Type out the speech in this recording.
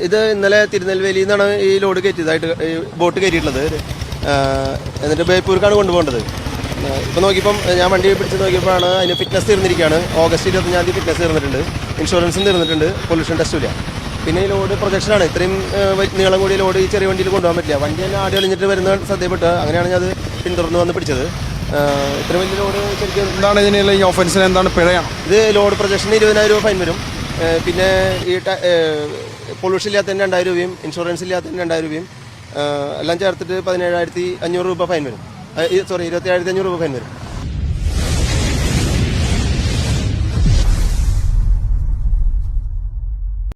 ഇത് ഇന്നലെ തിരുനെൽവേലിയിൽ നിന്നാണ് ഈ ലോഡ് കയറ്റിയതായിട്ട് ബോട്ട് കയറ്റിയിട്ടുള്ളത്. എന്നിട്ട് ബേപ്പൂർക്കാണ് കൊണ്ടുപോകേണ്ടത്. ഇപ്പോൾ നോക്കിയപ്പം ഞാൻ വണ്ടി പിടിച്ച് നോക്കിയപ്പോഴാണ് അതിന് ഫിറ്റ്നസ് തീർന്നിരിക്കുകയാണ്. ഓഗസ്റ്റ് 25 ഫിറ്റ്നസ് തീർന്നിട്ടുണ്ട്, ഇൻഷുറൻസും തീർന്നിട്ടുണ്ട്, പൊല്യൂഷൻ ടെസ്റ്റും ഇല്ല. പിന്നെ ഈ ലോഡ് പ്രൊജക്ഷനാണ്. ഇത്രയും നീളം കൂടിയ ലോഡ് ഈ ചെറിയ വണ്ടിയിൽ കൊണ്ടുപോകാൻ പറ്റില്ല. വണ്ടി തന്നെ ആടി ഒളിഞ്ഞിട്ട് വരുന്ന ശ്രദ്ധപ്പെട്ട് അങ്ങനെയാണ് ഞാൻ അത് പിന്തുടർന്ന് വന്ന് പിടിച്ചത്. ഇത്ര വലിയ ലോഡ് ശരിക്കും എന്താണ് ഇതിനുള്ള ഈ ഓഫൻസിന് എന്താണ് പിഴയാണ്? ഇത് ലോഡ് പ്രൊജക്ഷന് 20,000 രൂപ ഫൈൻ വരും. പിന്നെ ഈ പൊല്യൂഷൻ ഇല്ലാത്തതിന് 2,000 രൂപയും ഇൻഷുറൻസ് ഇല്ലാത്തതിന് 2,000 രൂപയും എല്ലാം ചേർത്തിട്ട് 17,500 രൂപ ഫൈൻ വരും. 27,500 രൂപ ഫൈൻ വരും.